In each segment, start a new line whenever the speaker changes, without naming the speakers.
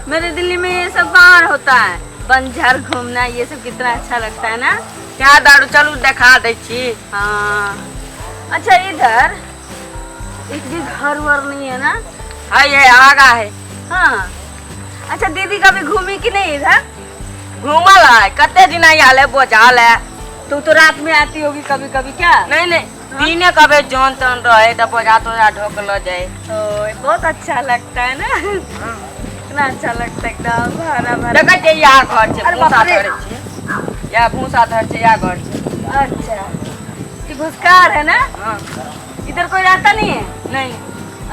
मेरे दिल्ली में ये सब बाहर होता है, बंजर घूमना ये सब कितना अच्छा लगता है ना।
क्या दारू चलू देखा दे छी।
हाँ अच्छा, इधर एक भी घर वर नहीं है ना?
हाँ ये आगा है।
हाँ अच्छा, दीदी कभी घूमी कि नहीं इधर?
घूमल है कते दिन आले बोझाल है।
तो रात में आती होगी कभी कभी क्या?
नहीं नहीं, दिने कभी जौन तन रहे तो बोझा तो ढोक लो जाए।
बहुत अच्छा लगता है ना। कितना अच्छा लगता है, एकदम हरा भरा।
देखा छै यार घर छै,
अरे
भूसा
बाप रे।
धर छै या भूसा धर छै या घर छै।
अच्छा, ये भूसकार है ना?
हाँ
इधर कोई रहता नहीं है?
नहीं।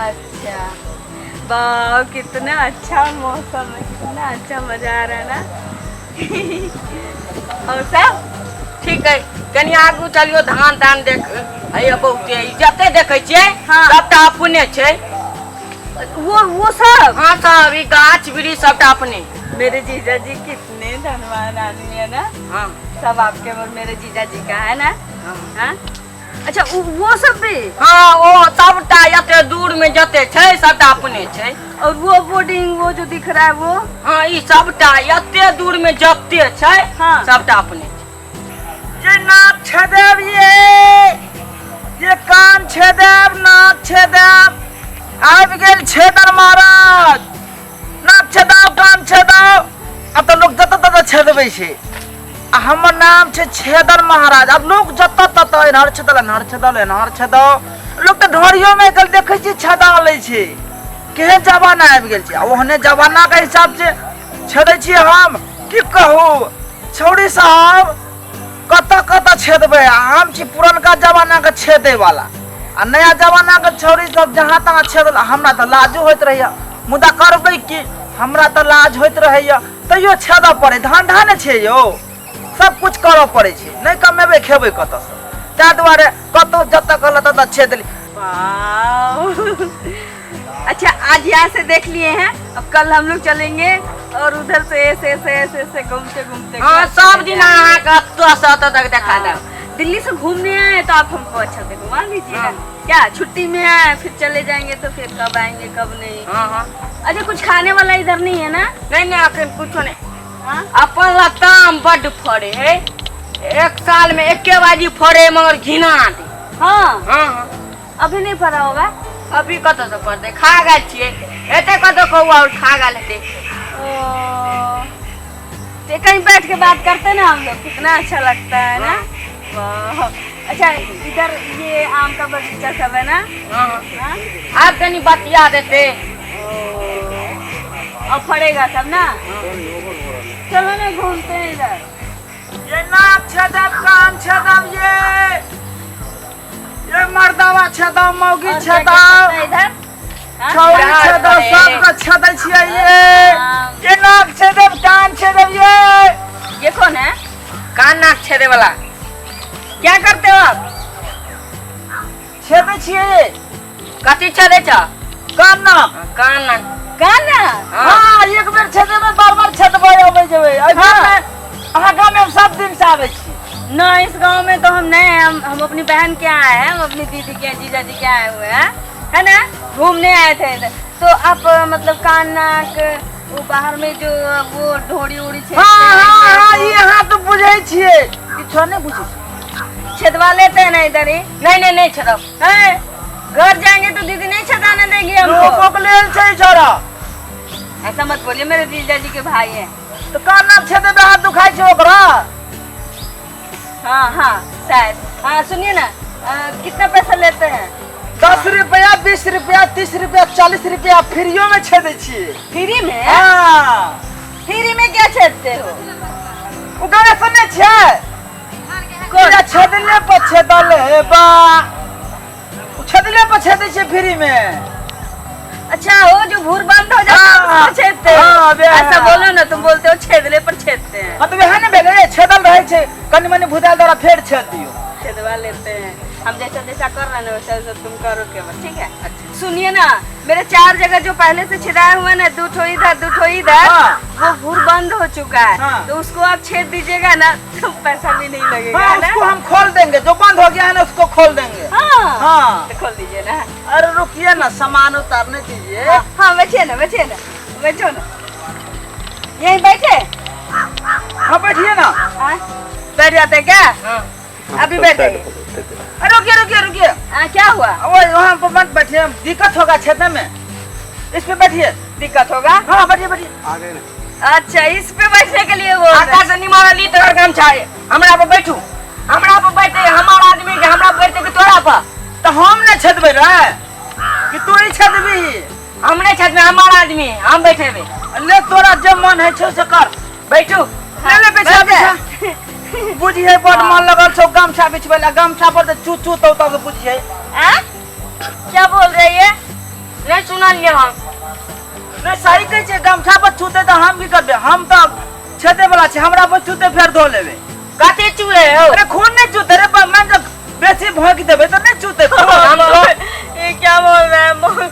अच्छा, वाह कितना अच्छा मौसम है, कितना अच्छा मजा आ रहा है ना। और सब
ठीक है, कनी आगू चलियो, धान तान देख है बहुते जते देखे छियै।
हाँ।
सबटा अपने छै।
वो सब?
हाँ सब ई गाछ वृक्ष सबटा अपने।
मेरे जीजा जी कितने धनवान आदमी है ना।
हाँ
सब आपके और मेरे जीजा जी का है ना।
हाँ।
हाँ? अच्छा वो सब भी?
हाँ वो सबटा एते दूर में जते छै सबटा अपने छै।
और वो बोर्डिंग वो जो दिख रहा है वो?
हाँ ई सबटा एते दूर में जते छै।
हाँ।
सबटा अपने छै।
ये नाक छेदेव, ये कान छेदेव, नाक छेदेव, आबि गेल छेदर महाराज। नाक छेदाव, कान छेदाव, अब तो लोग जत तत छेदबे छै। आ हमर नाम छै छेदर महाराज। अब लोग जत तत एनहर छेदल, एनहर छेदल, एनहर छेदाव। लोग तो ढोरियो में कल देखे छी छेदा लै छै। केहन जमाना आबि गेल छै, ओहने जमाना के हिसाब से छेदै छी हम। की कहू छौड़ी साहब, कत कत छेदबे। हम छी पुरनका जमाना के छेदे वाला, आ नया जमाना के छौड़ी सब जहाँ तहाँ छेदल। हमरा तो लाजो होइत रहैया, मुदा करबै की, हमरा तो लाज होइत रहैया, तैयो छेदऽ पड़े। धंधा ने छै यौ, सब कुछ करऽ पड़े छै, नहीं कमेबै खेबै कतऽ से। ताहि दुआरे कतौ जतऽ कहल ततऽ छेदली।
अच्छा आज यहाँ से देख लिए हैं, अब कल हम लोग चलेंगे और उधर से ऐसे घूमते घूमते।
हाँ सब दिन अहाँ के तक देखा दे।
दिल्ली से घूमने आए तो आप हमको अच्छा से घुमा लीजिएगा।
हाँ।
क्या छुट्टी में आए फिर चले जाएंगे तो फिर कब आएंगे कब नहीं।
हाँ हाँ।
अच्छा कुछ खाने वाला इधर नहीं है ना?
नहीं नहीं अखन कुछ नहीं।
हाँ?
अपन लताम बड फड़े है, एक साल में एके बाजी फड़े मगर घिना दे।
हाँ
हाँ
अभी नहीं फरा होगा।
अभी कत से पड़ते, खा गए छिए एते कत कौआ और खा गए हेते।
तो कहीं बैठ के बात करते ना हम लोग, कितना अच्छा लगता है ना। वाह। अच्छा इधर ये आम का बगीचा सब है ना?
हाँ
हाँ?
आप कनी बतिया देते।
अब फड़ेगा सब ना। चलो ना घूमते हैं इधर।
ये नाक छेदब, कान छेदब, ये मर्दवा छेदब, मौगी
और क्या क्या
छेदब,
करते हैं इधर? हाँ?
छौड़ी छेदब, सबका छेदै छियै ये नाक छेदब, कान छेदब।
ये कौन है?
कान नाक छेदे वाला।
क्या करते हो आप?
छेदै छियै
कथी छेदे छ?
कान नाक।
कान नाक।
गाना?
हाँ एक बेर छेदेबै, बार बार छेदबै अबै जेबै। अहाँ गाँव में सब दिन से आबै छी?
न इस गांव में तो हम नए हैं, हम अपनी बहन के आए हैं, हम अपनी दीदी के जीजा जी के आए हुए हैं, है ना, घूमने आए थे इधर। तो आप मतलब कान नाक वो बाहर में जो वो ढोड़ी उड़ी
हाँ ये यहाँ तो बुझे छिए, किछो नहीं बुझे।
छेदवा लेते हैं ना इधर ही।
नहीं नहीं छेदब
है घर जाएंगे तो दीदी नहीं छेदाने देगी
लोगों
हमको।
को लेल छै छोरा।
ऐसा मत बोलिए, मेरे जीजा जी के भाई हैं।
तो कान नाक छेदेबै, हाथ दुखाई छै ओकरा।
हाँ हाँ शायद। हाँ सुनिए ना, कितना पैसा लेते हैं?
10 रुपया, 20 रुपया, 30 रुपया, 40 रुपया फ्रीओ में छेदै छिए।
फ्री में?
हाँ
फ्री में क्या छेदते हो?
ओ गाना सुने छै? कोना छेदले पर छेदल है बा, छेदले पर छेदै छै फ्री में।
अच्छा वो जो भूर बंद हो जाता है
हाँ,
उसको छेदते हैं।
हाँ, बे-
ऐसा बोलो ना, तुम बोलते हो छेदले पर छेदते हैं।
हाँ तो वह ने भेले छेदल रहे छै, कनि मनि भुजा द्वारा फेर छेद दियो।
छेदवा लेते हैं हम, जैसा जैसा कर रहे हैं ना वैसा वैसा तुम करो केवल, ठीक है? अच्छा सुनिए ना, मेरे 4 जगह जो पहले से छिदाए हुए ना, 2 ठो इधर 2 ठो इधर,
हाँ।
वो भूर बंद हो चुका है।
हाँ।
तो उसको आप छेद दीजिएगा ना तो पैसा भी नहीं लगेगा,
हाँ
है ना?
उसको हम खोल देंगे, जो बंद हो गया है ना उसको खोल देंगे।
हाँ
हाँ
तो खोल दीजिए ना।
अरे रुकिए ना, सामान उतारने दीजिए।
हाँ बैठिए ना, बैठो ना। यहीं बैठे?
हाँ बैठिए ना।
हाँ? बैठ जाते क्या? अभी बैठ गए।
अरे रुकिए रुकिए रुकिए।
क्या हुआ?
वो वहाँ पर मत बैठिए, दिक्कत होगा क्षेत्र में। इस पे बैठिए।
दिक्कत होगा?
हाँ बैठिए बैठिए।
अच्छा, इस पे बैठने के लिए वो
आकाश से निमारा ली तोरा गमछा है। हमरा पर बैठू, हमरा पर बैठे, हमारा आदमी के हमरा पर बैठे कि तोरा पर?
तो हम न छदबे रहे कि तू ही छदबी।
हमने छत में हमारा आदमी है, हम बैठे बे।
ले तोरा जब मन है छो से कर।
बैठू।
ले ले बिछा बिछा। बुझिए बड़ मन लगल छो गमछा बिछबेला, गमछा पर तो चू चू तो के बुझिए।
क्या बोल रही है?
नहीं सुना लिए हम।
नहीं सही कह छे, गमछा पर छूते तो हम भी करबे। हम तो छेदे वाला छे, हमरा पर छूते फिर धो लेबे।
काते चूहे हो?
अरे खून नहीं चूते रे, पर मैं जब बेसी भोंक देबे तो नहीं चूते।
हम तो
ये क्या बोल रहे हैं?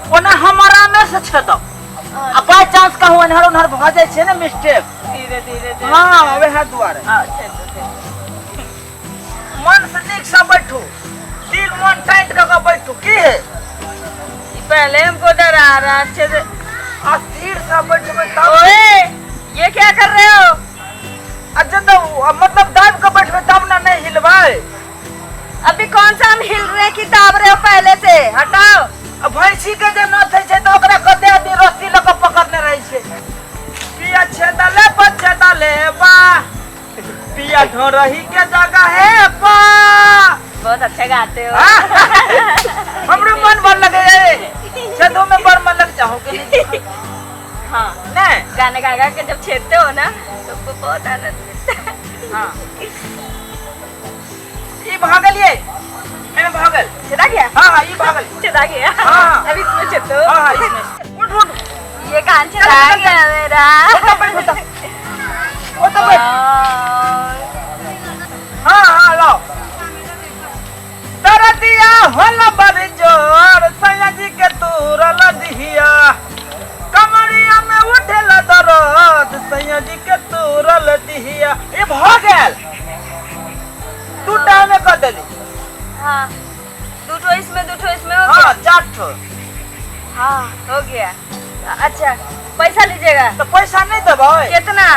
ओना हमारा में से छेदो। अब बाय चांस कहूं अनहर उनहर भ जाय छे ना मिस्टेक।
धीरे धीरे।
हां वे हाथ दुआरे।
अच्छा।
मन से नीक से बैठो, दिल मन टाइट करके बैठो। की है?
पहले हमको डरा रहा अच्छे से।
अस्थिर से बैठो तब।
ओए, ये क्या कर रहे हो?
अच्छा तो मतलब दाब के बैठबे तब ना नहीं हिलबे।
अभी कौन सा हम हिल रहे की दाब रहे हो पहले से? हटाओ।
अब भैंसी के जे न थे छे तो ओकरा कते आदमी रस्सी ल के पकड़ने रही छे। पिया छेदले पर छेदले बा, पिया ढोरही के जगह है बा।
बहुत अच्छा गाते हो।
हमरो मन बड़ लगे छेदो में बड़ मन लग चाहो के नहीं।
हाँ,
नहीं
गाने गा गा के जब छेदते हो ना तो आपको बहुत आनंद मिलता है।
हां ये भागल ये मैंने भागल
छेदा गया?
हां ये भागल
छेदा गया?
हाँ।
अभी इसमें छेदो।
हां इसमें उठ उठ।
ये कान छेदा गया मेरा।
वो तो बैठ। हां लो दरदिया होला बड़ जोर सैया जी के तूरल दिहिया, कमरिया में उठेला दर्द सैया जी के तूरल दिहिया। ये भागल तू टाइम में कर देली।
हाँ, दूठो इसमें हो गया।
हां चार ठो।
हाँ, हो गया। अच्छा, पैसा लीजिएगा?
तो पैसा नहीं देबे?
कितना?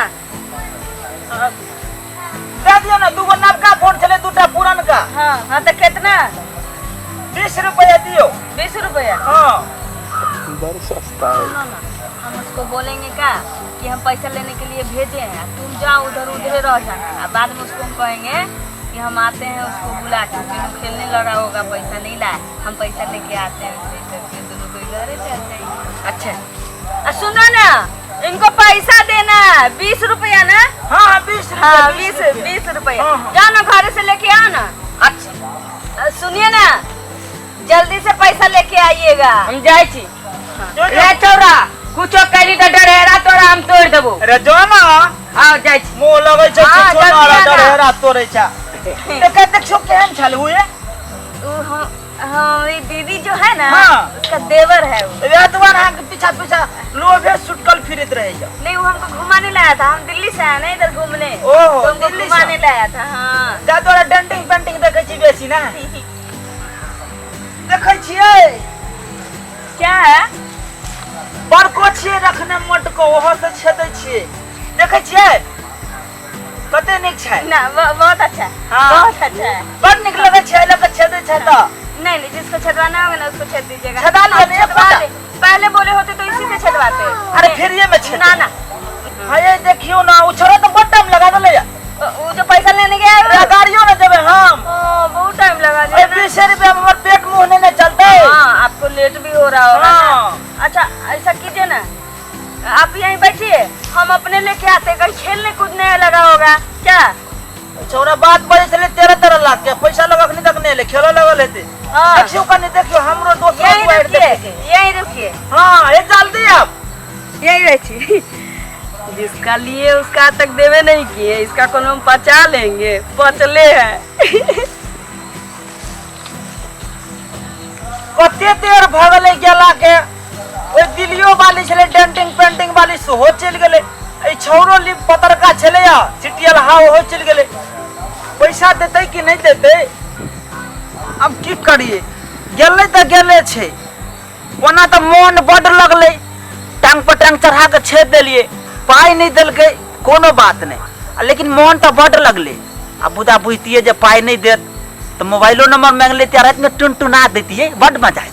दे दियो ना, दूगो नवका फोन चले, दूटा पुरान का।
हाँ, तो कितना?
20 रुपया दियो।
20 रुपया?
हाँ
बड़ा सस्ता है।
सुनो ना, हम उसको बोलेंगे क्या कि हम पैसा लेने के लिए भेजे हैं, तुम जाओ उधर रह जाना। बाद में उसको हम कहेंगे कि हम आते हैं उसको बुला के, फिर खेलने लगा होगा, पैसा नहीं लाए, हम पैसा लेके आते हैं, दोनों को घरे चलते हैं। अच्छा, सुनो ना, इनको पैसा देना 20 रुपया ना?
हाँ 20
हाँ, 20 रुपया।
हाँ।
जाओ ना, घर से लेके आओ ना।
अच्छा
सुनिए ना, जल्दी से पैसा लेके आइएगा।
हम जाए छी। रे चौरा कुछो करी तो डरेरा तोरा हम तोड़ देबो।
अरे जो ना
आओ जाए छी।
मोह लगे छे
हाँ,
छोना
जल्दी
रा
आना।
डरेरा तोरे छा। तो कहते छो केहन छल हुए?
हाँ, ये दीदी जो है ना,
हाँ।
उसका देवर है वो।
रेतवन हां के पीछा पीछा लोभे सुटकल फिरत रहे जा।
नहीं, वो हमको घुमाने लाया था, हम दिल्ली से आए ना इधर घूमने।
ओहो,
तो हमको
दिल्ली से?
घुमाने लाया था। हाँ।
जा तोरा डेंटिंग पेंटिंग देखे छी बेसी ना? देखे छिए
क्या है?
बड़को छिए रखने मोटको, ओहो से छेदै छिए। देखे छिए कते निक छै
ना, बहुत अच्छा है।
हाँ।
बहुत अच्छा है।
बड़ निक लगे छै, लगे छेदै छै तो।
नहीं, जिसको छेदवाना होगा ना उसको छेद दीजिएगा।
छेदा लिया,
आप
नहीं,
छेदवा
पता।
ले। पहले बोले होते तो इसी से छेदवाते।
अरे फिर ये में छेद।
ना ना,
हां ये देखियो ना, उ छोरा तो बड़ टाइम लगा देले या।
वो जो पैसा लेने गया है
अरे
वो?
गाड़ियों ना देबे हम।
बहुत टाइम लगा
अरे
दिया ना।
20 रुपया में हमर पेट मुंह नहीं चलते।
हाँ, आपको लेट भी हो रहा होगा ना।
हाँ।
अच्छा, ऐसा कीजिए ना, आप यहीं बैठिए, हम अपने लेके आते हैं, कहीं खेलने कूदने लगा होगा क्या?
छोरा बात बजे चले 13 लाख के पैसा लगा के नहीं देखने ले, खेलो लगल हेते।
हाँ।
देखियो कने देखियो हमरो दोस्त
यहीं
को ऐड
रुकिए,
देखे।
यहीं रुकिए,
हां ये जल्दी आप।
यहीं बैठिए। जिसका लिए उसका तक देवे नहीं किए, इसका को हम पचा लेंगे, पचले हैं।
कते देर भगले गेला के, ओइ दिलियो वाली छले डेंटिंग पेंटिंग वाली सेहो चल गेले। ए छौरो ली पतरका छले या चिटियल हाव हो चल गेले। पैसा देते कि नहीं देते? अब की करिए, गेले त गेले छे। ओना त मन बड लगले, टांग पर टांग चढ़ा के छेद देलिए। पाई नहीं दिल के कोनो बात नहीं, लेकिन मन तो बड़ लगले। अब बुदा बुझती है जब पाई नहीं देत तो मोबाइलो नंबर मांग लेती, रात में टुनटुना देती है, बड़ मजा है।